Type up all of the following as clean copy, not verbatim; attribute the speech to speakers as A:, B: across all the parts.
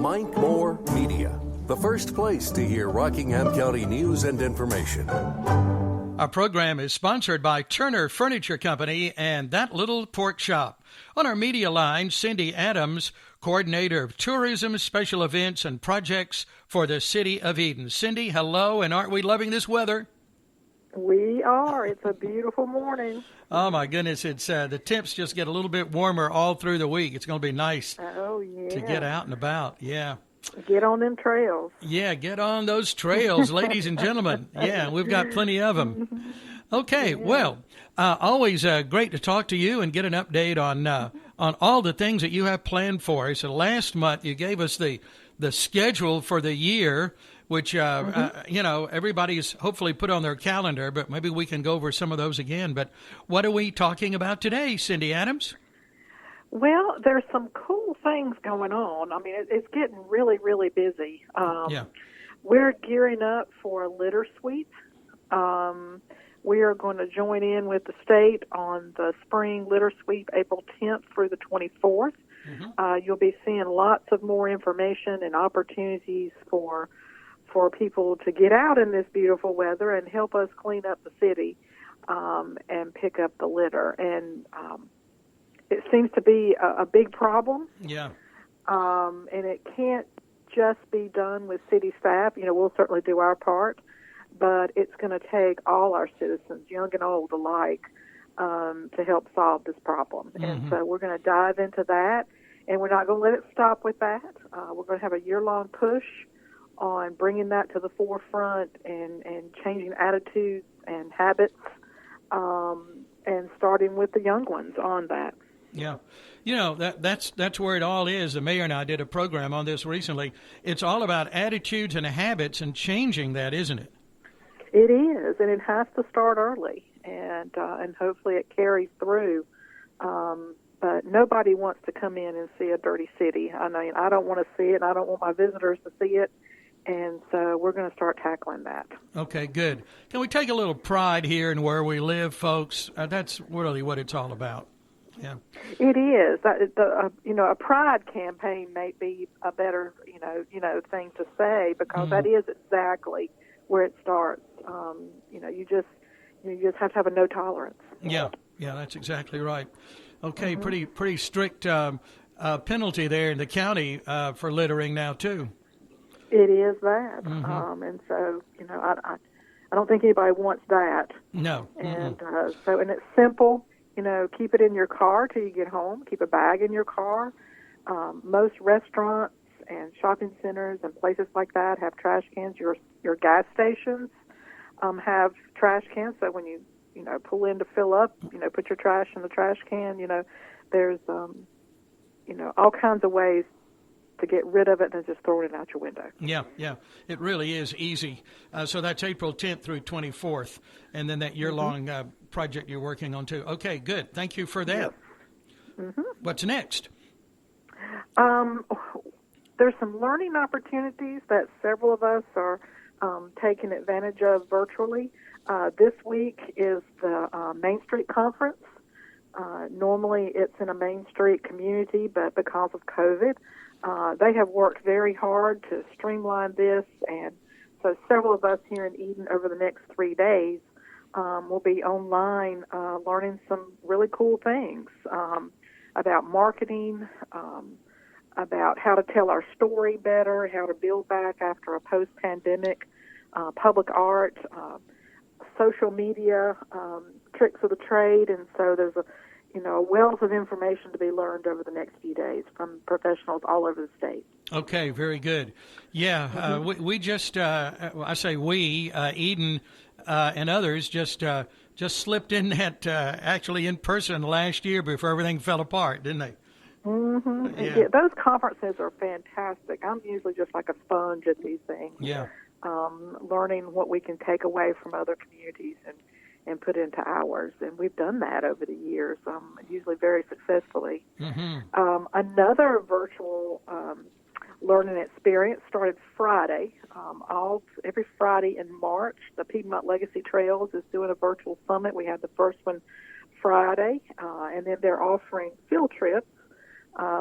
A: Mike Moore Media, the first place to hear Rockingham County news and information.
B: Our program is sponsored by Turner Furniture Company and That Little Pork Shop. On our media line, Cindy Adams, Coordinator of Tourism, Special Events, and Projects for the City of Eden. Cindy, hello, and aren't we loving this weather?
C: We are. It's a beautiful morning.
B: Oh, my goodness. It's the temps just get a little bit warmer all through the week. It's going to be nice to get out and about. Yeah.
C: Get on them trails.
B: Yeah, get on those trails, ladies and gentlemen. Yeah, we've got plenty of them. Okay, well, always great to talk to you and get an update on all the things that you have planned for us. So last month you gave us the schedule for the year, which, everybody's hopefully put on their calendar, but maybe we can go over some of those again. But what are we talking about today, Cindy Adams?
C: Well, there's some cool things going on. I mean, it's getting really, really busy. We're gearing up for a litter sweep. We are going to join in with the state on the spring litter sweep April 10th through the 24th. You'll be seeing lots of more information and opportunities for people to get out in this beautiful weather and help us clean up the city and pick up the litter. And it seems to be a big problem.
B: Yeah.
C: And it can't just be done with city staff. You know, we'll certainly do our part, but it's going to take all our citizens, young and old alike, to help solve this problem. And so we're going to dive into that, and we're not going to let it stop with that. We're going to have a year-long push on bringing that to the forefront and changing attitudes and habits, and starting with the young ones on that.
B: Yeah. You know, that's where it all is. The mayor and I did a program on this recently. It's all about attitudes and habits and changing that, isn't it?
C: It is, and it has to start early, and hopefully it carries through. But nobody wants to come in and see a dirty city. I mean, I don't want to see it, and I don't want my visitors to see it. And so we're going to start tackling that. Okay, good.
B: Can we take a little pride here in where we live, folks? That's really what it's all about. Yeah,
C: it is. A pride campaign may be a better, thing to say, because that is exactly where it starts. You just have to have a no tolerance.
B: Yeah, that's exactly right. Okay, pretty strict penalty there in the county for littering now too.
C: It is that, and so I don't think anybody wants that.
B: No,
C: and and it's simple. Keep it in your car till you get home. Keep a bag in your car. Most restaurants and shopping centers and places like that have trash cans. Your gas stations have trash cans. So when you pull in to fill up, put your trash in the trash can. There's all kinds of ways to get rid of it and just throw it out your window.
B: Yeah, it really is easy. So that's April 10th through 24th, and then that year-long project you're working on too. Okay, good. Thank you for that.
C: Yes.
B: What's next?
C: There's some learning opportunities that several of us are taking advantage of virtually. This week is the Main Street Conference. Normally it's in a Main Street community, but because of COVID, they have worked very hard to streamline this, and so several of us here in Eden over the next 3 days will be online learning some really cool things about marketing, about how to tell our story better, how to build back after a post-pandemic, public art, social media, tricks of the trade, and so there's a wealth of information to be learned over the next few days from professionals all over the state.
B: Okay, very good. Yeah, we just, I say we, Eden and others just slipped in that actually in person last year before everything fell apart, didn't they?
C: Yeah, those conferences are fantastic. I'm usually just like a sponge at these things.
B: Yeah.
C: Learning what we can take away from other communities and put into ours. And we've done that over the years, usually very successfully. Another virtual learning experience started Friday. Every Friday in March, the Piedmont Legacy Trails is doing a virtual summit. We had the first one Friday, and then they're offering field trips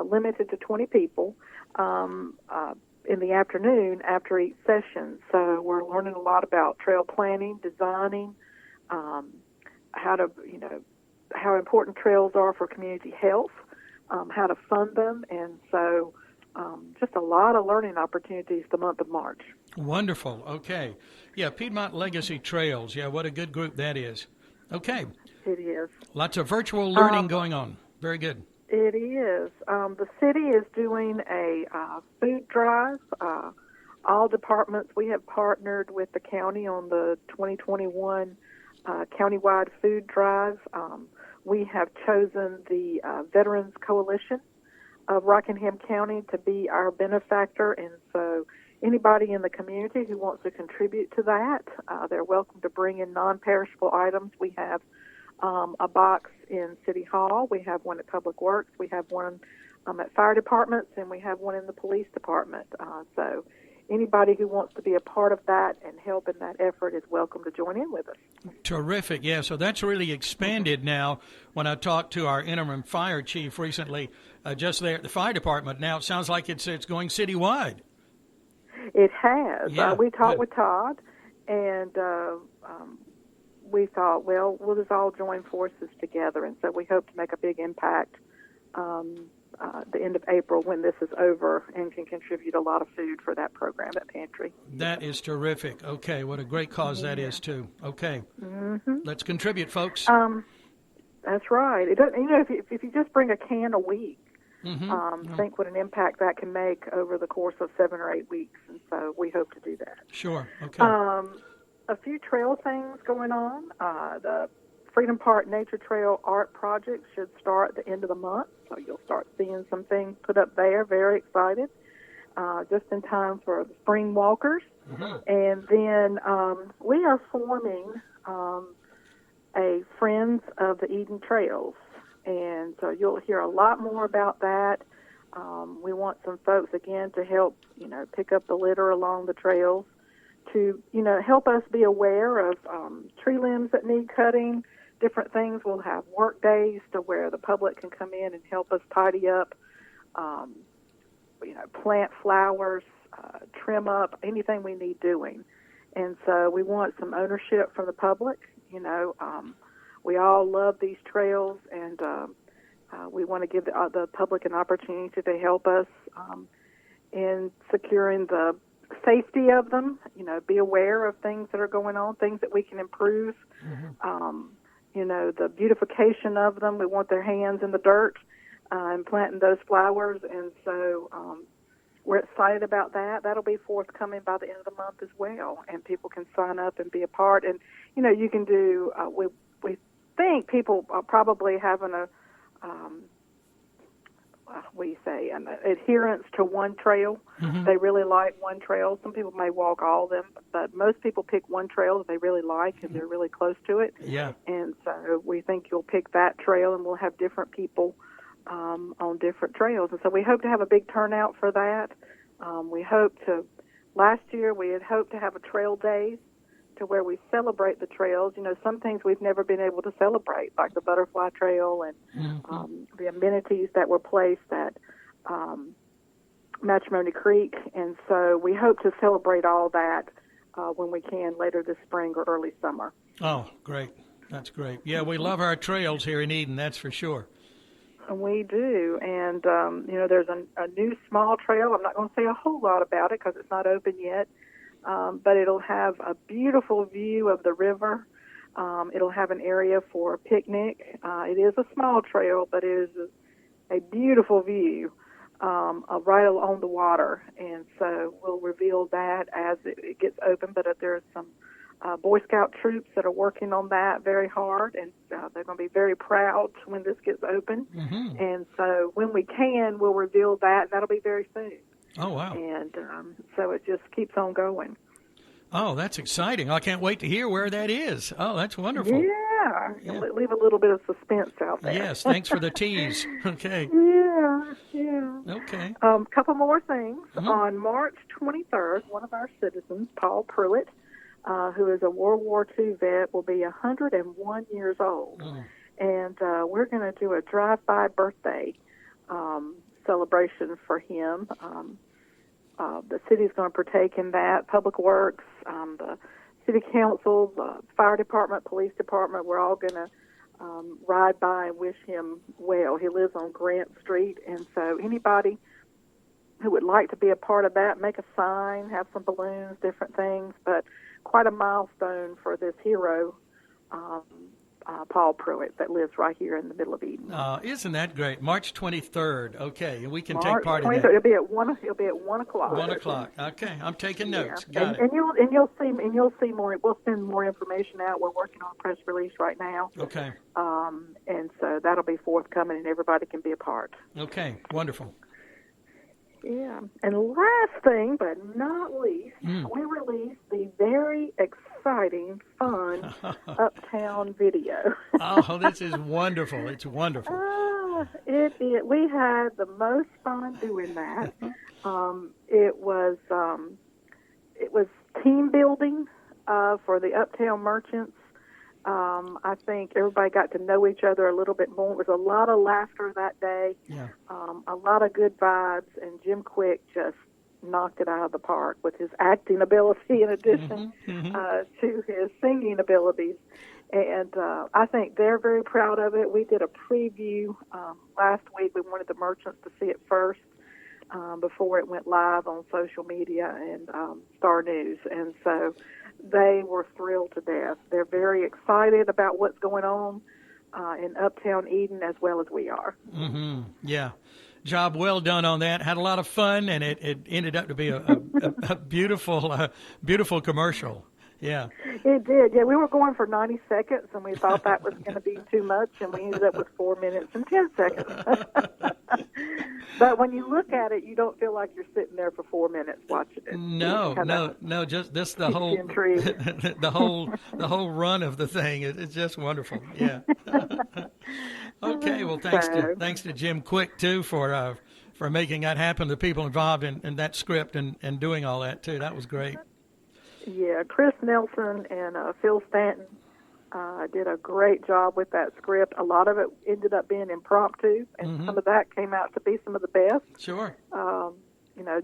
C: limited to 20 people in the afternoon after each session. So we're learning a lot about trail planning, designing, how important trails are for community health, how to fund them, and so just a lot of learning opportunities the month of March.
B: Wonderful. Okay. Yeah, Piedmont Legacy Trails. Yeah, what a good group that is. Okay.
C: It is.
B: Lots of virtual learning going on. Very good.
C: It is. The city is doing a food drive. All departments, we have partnered with the county on the 2021 countywide food drive. We have chosen the Veterans Coalition of Rockingham County to be our benefactor, and so anybody in the community who wants to contribute to that, they're welcome to bring in non-perishable items. We have a box in City Hall, we have one at Public Works, we have one at fire departments, and we have one in the police department. So anybody who wants to be a part of that and help in that effort is welcome to join in with us.
B: Terrific. Yeah, so that's really expanded now. When I talked to our interim fire chief recently, just there at the fire department, now it sounds like it's going citywide.
C: It has.
B: Yeah,
C: we talked
B: good.
C: with Todd, and we thought, well, we'll just all join forces together, and so we hope to make a big impact the end of April when this is over, and can contribute a lot of food for that program at Pantry.
B: That is terrific. Okay, what a great cause that is, too. Okay, Let's contribute, folks.
C: That's right. It doesn't, if you just bring a can a week, think what an impact that can make over the course of 7 or 8 weeks, and so we hope to do that.
B: Sure, okay.
C: A few trail things going on. The Freedom Park Nature Trail art project should start at the end of the month, so you'll start seeing some things put up there. Very excited. Just in time for the spring walkers. And then we are forming a Friends of the Eden Trails, and so you'll hear a lot more about that. We want some folks, again, to help, pick up the litter along the trails, to, help us be aware of tree limbs that need cutting, different things. We'll have work days to where the public can come in and help us tidy up, plant flowers, trim up, anything we need doing. And so we want some ownership from the public. We all love these trails, and we want to give the public an opportunity to help us in securing the safety of them, be aware of things that are going on, things that we can improve, the beautification of them. We want their hands in the dirt and planting those flowers, and so we're excited about that. That'll be forthcoming by the end of the month as well, and people can sign up and be a part. And, you can do, we think people are probably having an adherence to one trail. They really like one trail. Some people may walk all of them, but most people pick one trail that they really like and they're really close to it. Yeah. And so we think you'll pick that trail, and we'll have different people on different trails. And so we hope to have a big turnout for that. Last year we had hoped to have a trail day to where we celebrate the trails. Some things we've never been able to celebrate, like the butterfly trail and the amenities that were placed at Matrimony Creek. And so we hope to celebrate all that when we can later this spring or early summer.
B: Oh, great. That's great. Yeah, we love our trails here in Eden, that's for sure.
C: We do. And, there's a new small trail. I'm not going to say a whole lot about it because it's not open yet. But it'll have a beautiful view of the river. It'll have an area for a picnic. It is a small trail, but it is a beautiful view right along the water. And so we'll reveal that as it gets open. But there's some Boy Scout troops that are working on that very hard, and they're going to be very proud when this gets open. And so when we can, we'll reveal that, and that'll be very soon.
B: Oh, wow.
C: And so it just keeps on going.
B: Oh, that's exciting. I can't wait to hear where that is. Oh, that's wonderful.
C: Yeah. Leave a little bit of suspense out there.
B: Yes, thanks for the tease. Okay.
C: Yeah.
B: Okay.
C: Couple more things. On March 23rd, one of our citizens, Paul Pruitt, who is a World War II vet, will be 101 years old. And we're going to do a drive-by birthday celebration for him. The city's going to partake in that. Public Works, the City Council, the Fire Department, Police Department, we're all going to ride by and wish him well. He lives on Grant Street, and so anybody who would like to be a part of that, make a sign, have some balloons, different things, but quite a milestone for this hero, Paul Pruitt, that lives right here in the middle of Eden.
B: Isn't that great? March 23rd. Okay, and we can
C: March
B: take part
C: 23rd,
B: in that.
C: It'll be at 1 o'clock.
B: 1 o'clock. Okay, I'm taking notes.
C: Yeah.
B: Got it.
C: And you'll see more. We'll send more information out. We're working on a press release right now.
B: Okay.
C: And so that'll be forthcoming, and everybody can be a part.
B: Okay, wonderful.
C: Yeah. And last thing, but not least, we released the very exciting, fun Uptown video.
B: Oh, this is wonderful. It's wonderful.
C: We had the most fun doing that. It was team building for the Uptown merchants. I think everybody got to know each other a little bit more. It was a lot of laughter that day, a lot of good vibes, and Jim Quick just knocked it out of the park with his acting ability in addition to his singing abilities. And I think they're very proud of it. We did a preview last week. We wanted the merchants to see it first before it went live on social media and Star News. And so they were thrilled to death. They're very excited about what's going on in Uptown Eden as well as we are.
B: Mm-hmm. Yeah. Job well done on that. Had a lot of fun, and it ended up to be a beautiful commercial. Yeah.
C: It did. Yeah, we were going for 90 seconds, and we thought that was going to be too much, and we ended up with 4 minutes and 10 seconds. But when you look at it, you don't feel like you're sitting there for 4 minutes watching it.
B: No. Just this the whole the whole run of the thing. It's just wonderful. Yeah. Okay. Well, thanks to Jim Quick too for making that happen. The people involved in that script and doing all that too. That was great.
C: Yeah, Chris Nelson and Phil Stanton did a great job with that script. A lot of it ended up being impromptu, and some of that came out to be some of the best.
B: Sure.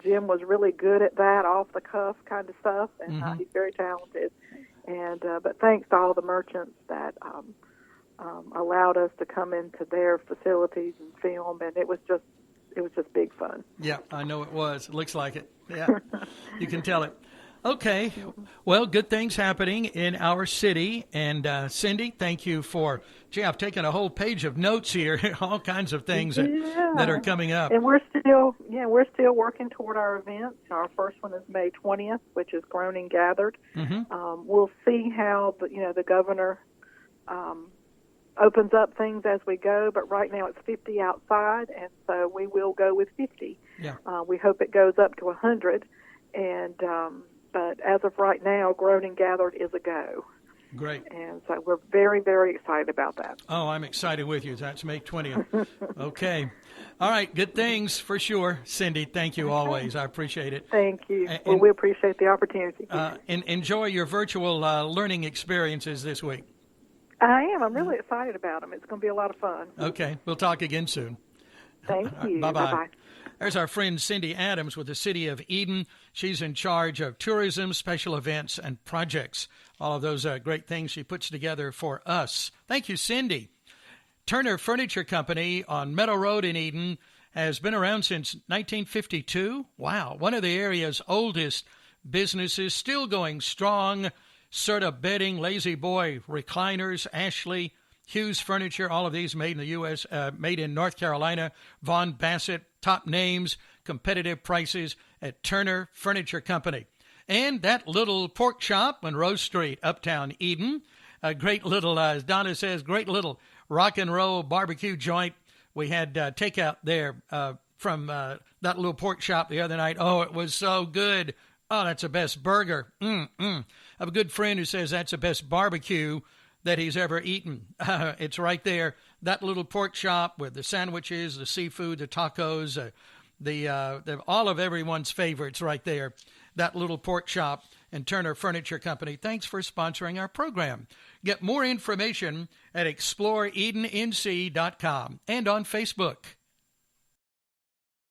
C: Jim was really good at that, off-the-cuff kind of stuff, and he's very talented. And but thanks to all the merchants that allowed us to come into their facilities and film, and it was just big fun.
B: Yeah, I know it was. It looks like it. Yeah, you can tell it. Okay. Well, good things happening in our city. And Cindy, thank you for, I've taken a whole page of notes here, all kinds of things that are coming up.
C: And we're still working toward our events. Our first one is May 20th, which is Grown and Gathered. We'll see how the governor opens up things as we go, but right now it's 50 outside, and so we will go with 50.
B: Yeah.
C: We hope it goes up to 100, and but as of right now, Grown and Gathered is a go.
B: Great.
C: And so we're very, very excited about that.
B: Oh, I'm excited with you. That's May 20th. Okay. All right. Good things for sure. Cindy, thank you always. I appreciate it.
C: Thank you. Well, we appreciate the opportunity.
B: Enjoy your virtual learning experiences this week.
C: I am. I'm really excited about them. It's going to be a lot of fun.
B: Okay. We'll talk again soon.
C: Thank you.
B: Bye-bye.
C: Bye-bye.
B: There's our friend Cindy Adams with the City of Eden. She's in charge of tourism, special events, and projects. All of those great things she puts together for us. Thank you, Cindy. Turner Furniture Company on Meadow Road in Eden has been around since 1952. Wow, one of the area's oldest businesses, still going strong. Serta Bedding, Lazy Boy Recliners, Ashley, Hughes Furniture, all of these made in the U.S., made in North Carolina. Von Bassett, top names, competitive prices at Turner Furniture Company. And that little pork shop on Rose Street, Uptown Eden, a great little, as Donna says, great little rock and roll barbecue joint. We had takeout there from that little pork shop the other night. Oh, it was so good. Oh, that's the best burger. I have a good friend who says that's the best barbecue that he's ever eaten. It's right there. That little pork shop with the sandwiches, the seafood, the tacos, the all of everyone's favorites right there. That little pork shop and Turner Furniture Company. Thanks for sponsoring our program. Get more information at exploreedennc.com and on Facebook.